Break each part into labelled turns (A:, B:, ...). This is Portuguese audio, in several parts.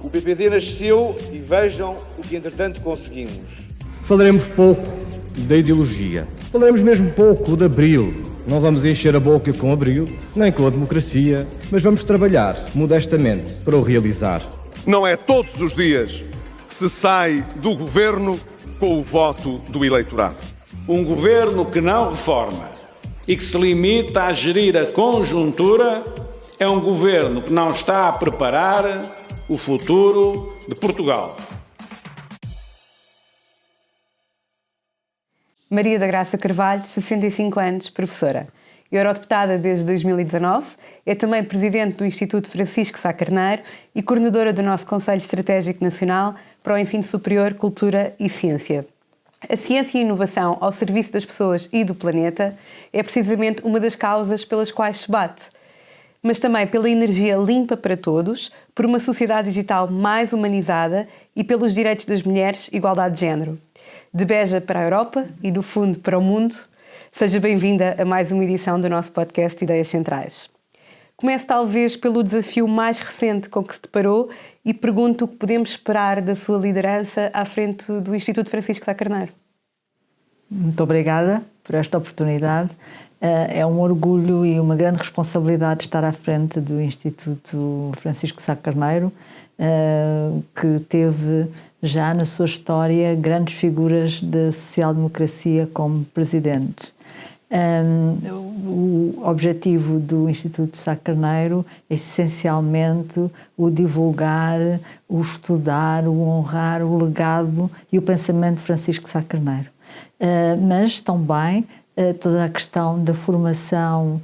A: O PPD nasceu e vejam o que entretanto conseguimos.
B: Falaremos pouco da ideologia. Falaremos mesmo pouco de Abril. Não vamos encher a boca com Abril, nem com a democracia, mas vamos trabalhar modestamente para o realizar.
C: Não é todos os dias que se sai do governo com o voto do eleitorado.
D: Um governo que não reforma e que se limita a gerir a conjuntura é um governo que não está a preparar o futuro de Portugal.
E: Maria da Graça Carvalho, 65 anos, professora. Eurodeputada desde 2019, é também presidente do Instituto Francisco Sá Carneiro e coordenadora do nosso Conselho Estratégico Nacional para o Ensino Superior, Cultura e Ciência. A ciência e a inovação ao serviço das pessoas e do planeta é precisamente uma das causas pelas quais se bate, mas também pela energia limpa para todos, por uma sociedade digital mais humanizada e pelos direitos das mulheres e igualdade de género. De Beja para a Europa e do fundo para o mundo, seja bem-vinda a mais uma edição do nosso podcast Ideias Centrais. Começo talvez pelo desafio mais recente com que se deparou e pergunto o que podemos esperar da sua liderança à frente do Instituto Francisco Sá Carneiro.
F: Muito obrigada por esta oportunidade. É um orgulho e uma grande responsabilidade estar à frente do Instituto Francisco Sá Carneiro, que teve já na sua história grandes figuras da social-democracia como presidentes. O objetivo do Instituto Sá Carneiro é essencialmente o divulgar, o estudar, o honrar o legado e o pensamento de Francisco Sá Carneiro. Mas também toda a questão da formação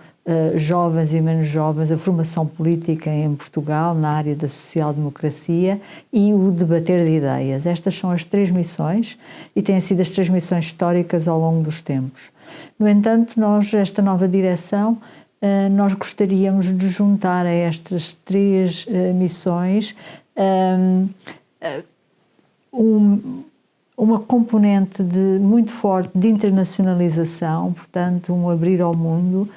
F: jovens e menos jovens, a formação política em Portugal na área da social-democracia e o debater de ideias. Estas são as três missões e têm sido as três missões históricas ao longo dos tempos. No entanto, esta nova direção, nós gostaríamos de juntar a estas três missões uma componente muito forte de internacionalização, portanto, um abrir ao mundo,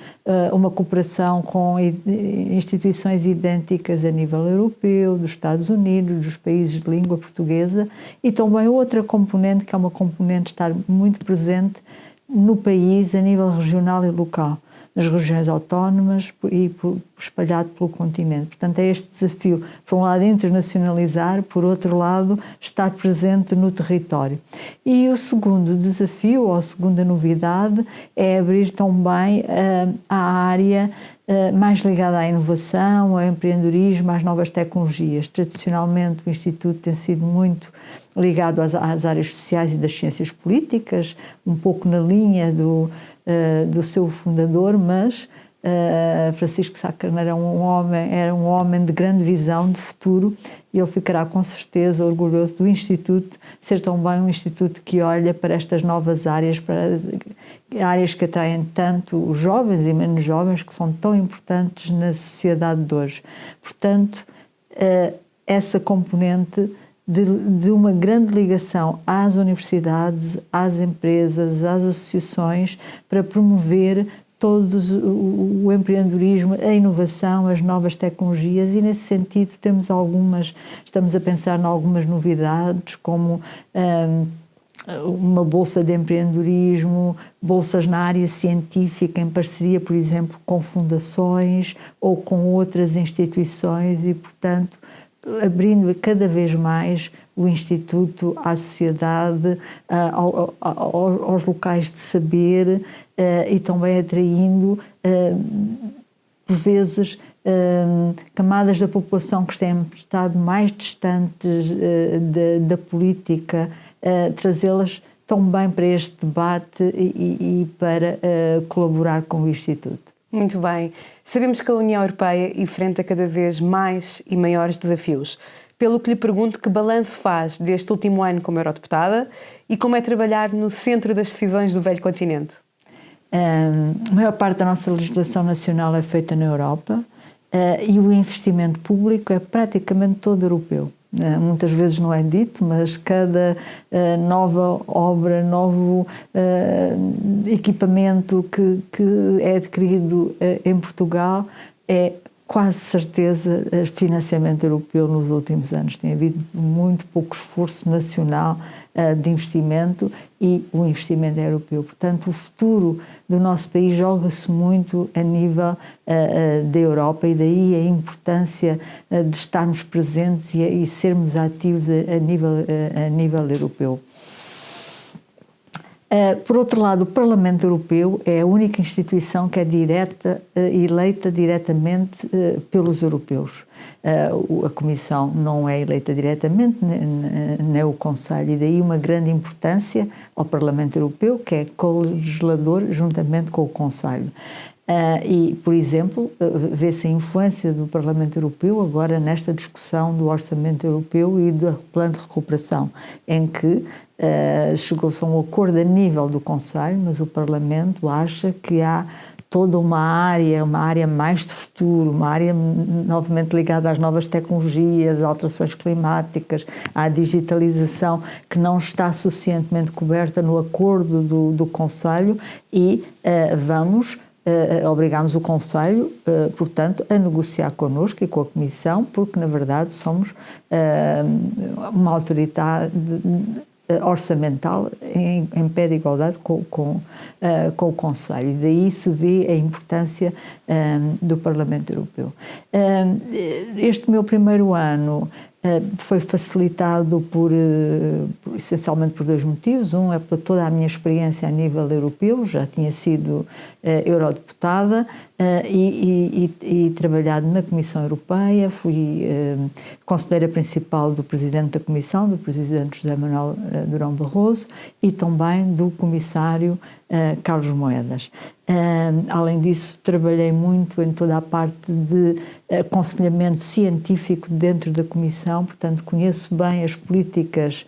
F: uma cooperação com instituições idênticas a nível europeu, dos Estados Unidos, dos países de língua portuguesa, e também outra componente, que é uma componente de estar muito presente no país a nível regional e local, nas regiões autónomas e espalhado pelo continente. Portanto, é este desafio, por um lado, internacionalizar, por outro lado, estar presente no território. E o segundo desafio, ou a segunda novidade, é abrir também a área mais ligada à inovação, ao empreendedorismo, às novas tecnologias. Tradicionalmente, o Instituto tem sido muito ligado às áreas sociais e das ciências políticas, um pouco na linha do seu fundador, mas Francisco Sá Carneiro era um homem de grande visão de futuro e ele ficará com certeza orgulhoso do Instituto ser também um Instituto que olha para estas novas áreas, para áreas que atraem tanto os jovens e menos jovens, que são tão importantes na sociedade de hoje. Portanto, essa componente de uma grande ligação às universidades, às empresas, às associações, para promover todos o empreendedorismo, a inovação, as novas tecnologias, e nesse sentido estamos a pensar em algumas novidades, como uma bolsa de empreendedorismo, bolsas na área científica em parceria, por exemplo, com fundações ou com outras instituições e, portanto, abrindo cada vez mais o Instituto à sociedade, aos locais de saber e também atraindo, por vezes, camadas da população que têm estado mais distantes da política, trazê-las também para este debate e para colaborar com o Instituto.
E: Muito bem. Sabemos que a União Europeia enfrenta cada vez mais e maiores desafios. Pelo que lhe pergunto, que balanço faz deste último ano como eurodeputada e como é trabalhar no centro das decisões do velho continente?
F: A maior parte da nossa legislação nacional é feita na Europa e o investimento público é praticamente todo europeu. Muitas vezes não é dito, mas cada nova obra, novo equipamento que é adquirido em Portugal é quase certeza, financiamento europeu nos últimos anos. Tem havido muito pouco esforço nacional de investimento e o investimento é europeu. Portanto, o futuro do nosso país joga-se muito a nível da Europa e daí a importância de estarmos presentes e sermos ativos a nível europeu. Por outro lado, o Parlamento Europeu é a única instituição que é eleita diretamente pelos europeus. A Comissão não é eleita diretamente, nem o Conselho, e daí uma grande importância ao Parlamento Europeu, que é co-legislador juntamente com o Conselho. E, por exemplo, vê-se a influência do Parlamento Europeu agora nesta discussão do Orçamento Europeu e do Plano de Recuperação, em que chegou-se a um acordo a nível do Conselho, mas o Parlamento acha que há toda uma área mais de futuro, uma área novamente ligada às novas tecnologias, às alterações climáticas, à digitalização, que não está suficientemente coberta no acordo do Conselho e obrigamos o Conselho, portanto, a negociar connosco e com a Comissão, porque, na verdade, somos uma autoridade orçamental em pé de igualdade com o Conselho. E daí se vê a importância do Parlamento Europeu. Este meu primeiro ano foi facilitado essencialmente por dois motivos. Um é por toda a minha experiência a nível europeu, já tinha sido eurodeputada e trabalhado na Comissão Europeia, fui conselheira principal do Presidente da Comissão, do Presidente José Manuel Durão Barroso, e também do Comissário Carlos Moedas. Além disso, trabalhei muito em toda a parte de aconselhamento científico dentro da Comissão, portanto conheço bem as políticas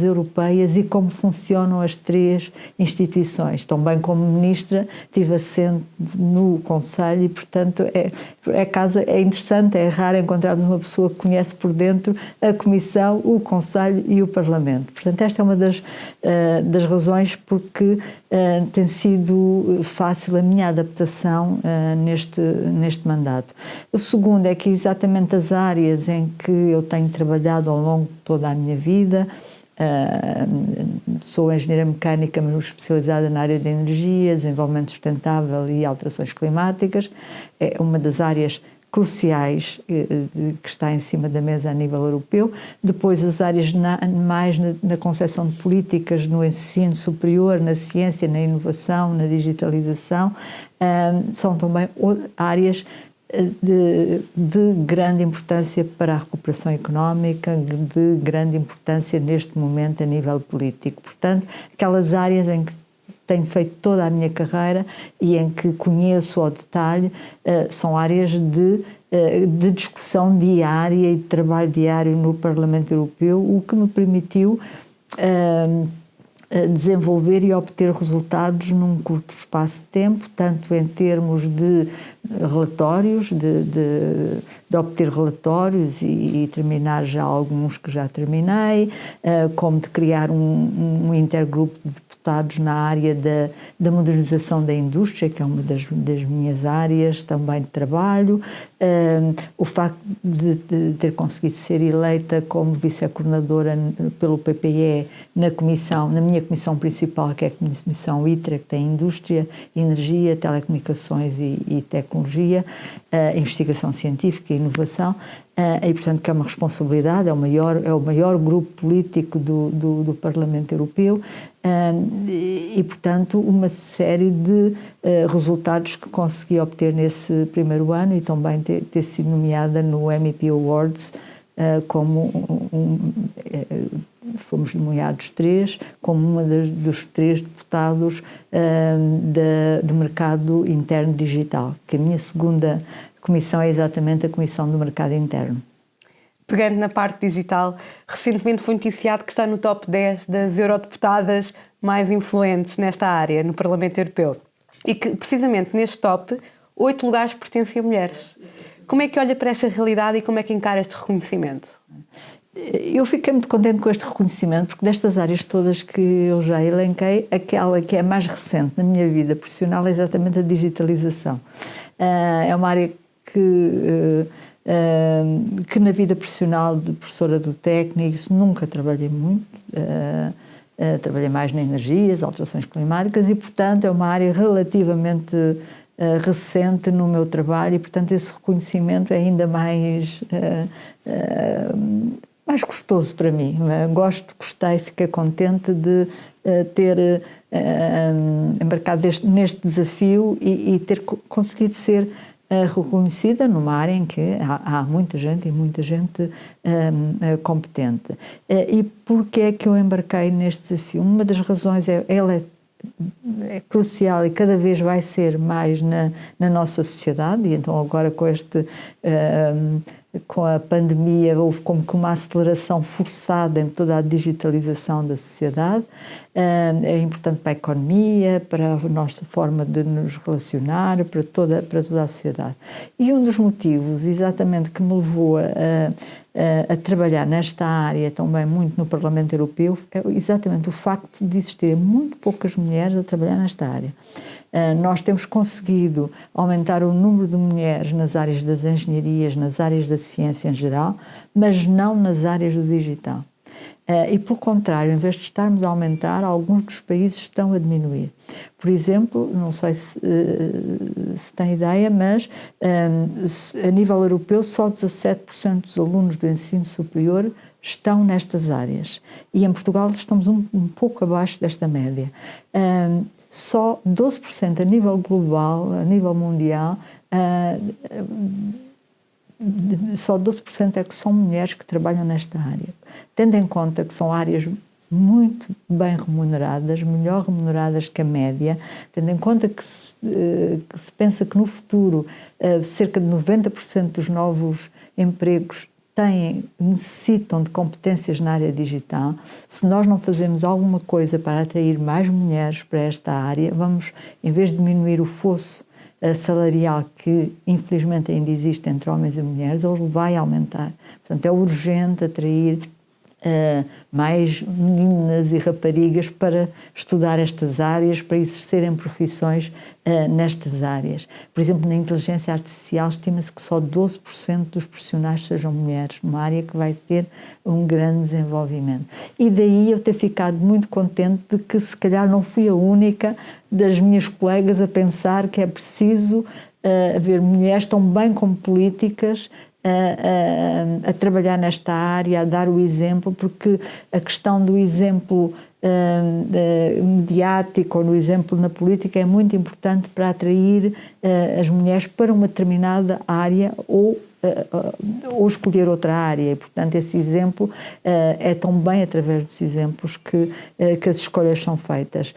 F: europeias e como funcionam as três instituições. Também como Ministra tive assento no Conselho e, portanto, é interessante, é raro encontrarmos uma pessoa que conhece por dentro a Comissão, o Conselho e o Parlamento. Portanto, esta é uma das razões porque tem sido fácil a minha adaptação neste mandato. O segundo é que exatamente as áreas em que eu tenho trabalhado ao longo de toda a minha vida, sou engenheira mecânica, mas especializada na área de energia, desenvolvimento sustentável e alterações climáticas, é uma das áreas cruciais que está em cima da mesa a nível europeu. Depois as áreas mais na concepção de políticas no ensino superior, na ciência, na inovação, na digitalização, são também áreas de grande importância para a recuperação económica, de grande importância neste momento a nível político. Portanto, aquelas áreas em que tenho feito toda a minha carreira e em que conheço ao detalhe, são áreas de discussão diária e de trabalho diário no Parlamento Europeu, o que me permitiu desenvolver e obter resultados num curto espaço de tempo, tanto em termos de relatórios, de obter relatórios e terminar já alguns que já terminei, como de criar um intergrupo de deputados na área da modernização da indústria, que é uma das minhas áreas também de trabalho, o facto de ter conseguido ser eleita como vice-coordenadora pelo PPE na minha comissão principal, que é a Comissão ITRE, que tem Indústria, Energia, Telecomunicações e Tecnologia, Investigação Científica e Inovação, e portanto que é uma responsabilidade, é o maior grupo político do Parlamento Europeu, e portanto uma série de resultados que consegui obter nesse primeiro ano e também ter sido nomeada no MEP Awards fomos nomeados 3 como uma dos 3 deputados do mercado interno digital, que a minha segunda comissão é exatamente a Comissão do Mercado Interno.
E: Pegando na parte digital, recentemente foi noticiado que está no top 10 das eurodeputadas mais influentes nesta área, no Parlamento Europeu. E que, precisamente neste top, 8 lugares pertencem a mulheres. Como é que olha para esta realidade e como é que encara este reconhecimento?
F: Eu fiquei muito contente com este reconhecimento, porque destas áreas todas que eu já elenquei, aquela que é mais recente na minha vida profissional é exatamente a digitalização. É uma área que na vida profissional de professora do técnico nunca trabalhei muito, trabalhei mais em energias, alterações climáticas e, portanto, é uma área relativamente recente no meu trabalho e, portanto, esse reconhecimento é ainda mais gostoso para mim. Gostei, fiquei contente de ter embarcado neste desafio e ter conseguido ser reconhecida numa área em que há muita gente e muita gente competente. E porquê é que eu embarquei neste desafio? Uma das razões ela é crucial e cada vez vai ser mais na nossa sociedade, e então agora com a pandemia houve como que uma aceleração forçada em toda a digitalização da sociedade. É importante para a economia, para a nossa forma de nos relacionar, para toda a sociedade. E um dos motivos exatamente que me levou a trabalhar nesta área também muito no Parlamento Europeu é exatamente o facto de existirem muito poucas mulheres a trabalhar nesta área. Nós temos conseguido aumentar o número de mulheres nas áreas das engenharias, nas áreas da ciência em geral, mas não nas áreas do digital. E, pelo contrário, em vez de estarmos a aumentar, alguns dos países estão a diminuir. Por exemplo, não sei se tem ideia, mas a nível europeu só 17% dos alunos do ensino superior estão nestas áreas. E em Portugal estamos um pouco abaixo desta média. Só 12% a nível global, a nível mundial, só 12% é que são mulheres que trabalham nesta área. Tendo em conta que são áreas muito bem remuneradas, melhor remuneradas que a média, tendo em conta que se pensa que no futuro cerca de 90% dos novos empregos necessitam de competências na área digital, se nós não fazemos alguma coisa para atrair mais mulheres para esta área, vamos, em vez de diminuir o fosso salarial que infelizmente ainda existe entre homens e mulheres, ele vai aumentar. Portanto, é urgente atrair mais meninas e raparigas para estudar estas áreas, para exercerem profissões nestas áreas. Por exemplo, na inteligência artificial estima-se que só 12% dos profissionais sejam mulheres, numa área que vai ter um grande desenvolvimento. E daí eu ter ficado muito contente de que se calhar não fui a única das minhas colegas a pensar que é preciso haver mulheres tão bem como políticas a trabalhar nesta área, a dar o exemplo, porque a questão do exemplo mediático ou no exemplo na política é muito importante para atrair as mulheres para uma determinada área ou escolher outra área. E, portanto, esse exemplo é também através dos exemplos que as escolhas são feitas.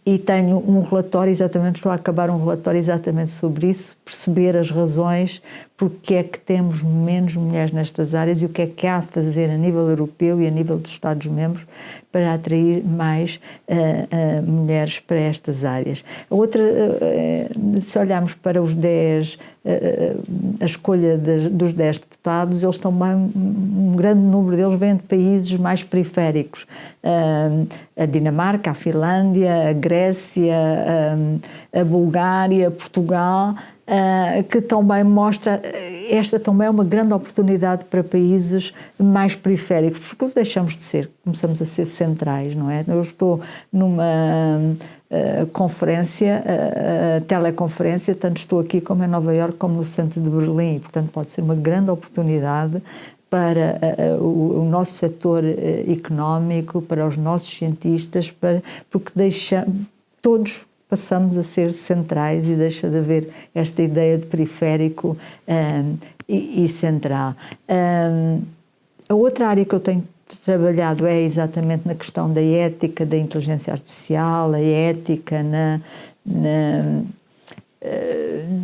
F: E tenho um relatório exatamente, estou a acabar um relatório exatamente sobre isso, perceber as razões porque é que temos menos mulheres nestas áreas e o que é que há a fazer a nível europeu e a nível dos Estados-membros para atrair mais mulheres para estas áreas. A outra, se olharmos para os 10, a escolha dos 10 deputados, eles também, um grande número deles vêm de países mais periféricos. A Dinamarca, a Finlândia, a Grécia, a Bulgária, Portugal, que também mostra, esta também é uma grande oportunidade para países mais periféricos, porque deixamos de ser, começamos a ser centrais, não é? Eu estou numa conferência, teleconferência, tanto estou aqui como em Nova Iorque, como no centro de Berlim, e, portanto pode ser uma grande oportunidade para o nosso setor económico, para os nossos cientistas, porque todos passamos a ser centrais e deixa de haver esta ideia de periférico e central. A outra área que eu tenho trabalhado é exatamente na questão da ética da inteligência artificial, a ética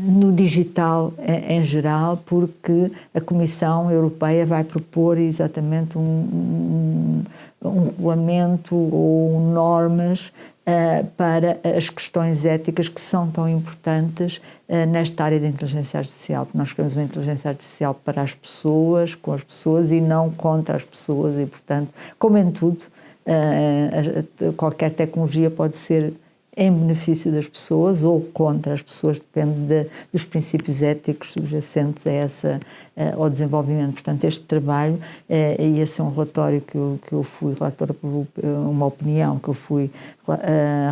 F: no digital em geral, porque a Comissão Europeia vai propor exatamente um regulamento ou normas para as questões éticas que são tão importantes nesta área da inteligência artificial, porque nós queremos uma inteligência artificial para as pessoas, com as pessoas e não contra as pessoas e, portanto, como em tudo, qualquer tecnologia pode ser em benefício das pessoas ou contra as pessoas, depende dos princípios éticos subjacentes ao desenvolvimento. Portanto, este trabalho, e esse é um relatório que eu fui relatora, uma opinião que eu fui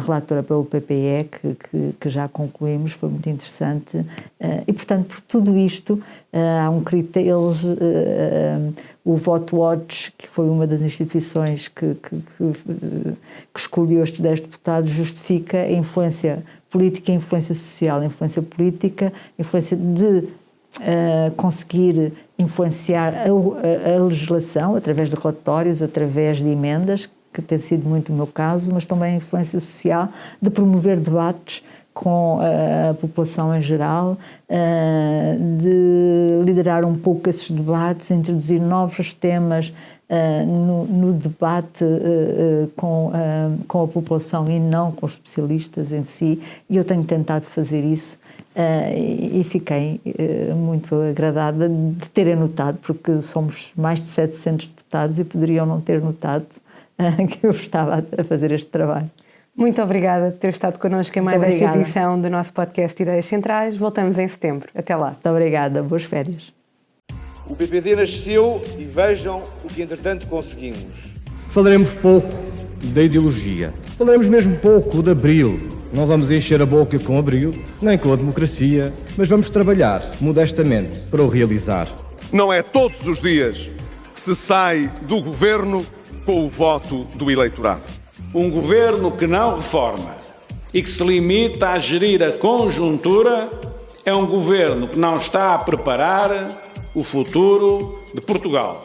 F: relatora pelo PPE, que já concluímos, foi muito interessante. E, portanto, por tudo isto, há um critério, o Vote Watch, que foi uma das instituições que escolheu estes 10 deputados, justifica a influência política, a influência social, a influência política, a influência de conseguir influenciar a legislação através de relatórios, através de emendas, que tem sido muito o meu caso, mas também a influência social de promover debates com a população em geral, de liderar um pouco esses debates, introduzir novos temas no debate com a população e não com os especialistas em si, e eu tenho tentado fazer isso e fiquei muito agradada de terem notado, porque somos mais de 700 deputados e poderiam não ter notado que eu estava a fazer este trabalho.
E: Muito obrigada por ter estado connosco em mais esta edição do nosso podcast Ideias Centrais. Voltamos em setembro. Até lá.
F: Muito obrigada. Boas férias.
A: O PPD nasceu e vejam o que entretanto conseguimos.
B: Falaremos pouco da ideologia. Falaremos mesmo pouco de Abril. Não vamos encher a boca com Abril, nem com a democracia, mas vamos trabalhar modestamente para o realizar.
C: Não é todos os dias que se sai do governo com o voto do eleitorado.
D: Um governo que não reforma e que se limita a gerir a conjuntura é um governo que não está a preparar o futuro de Portugal.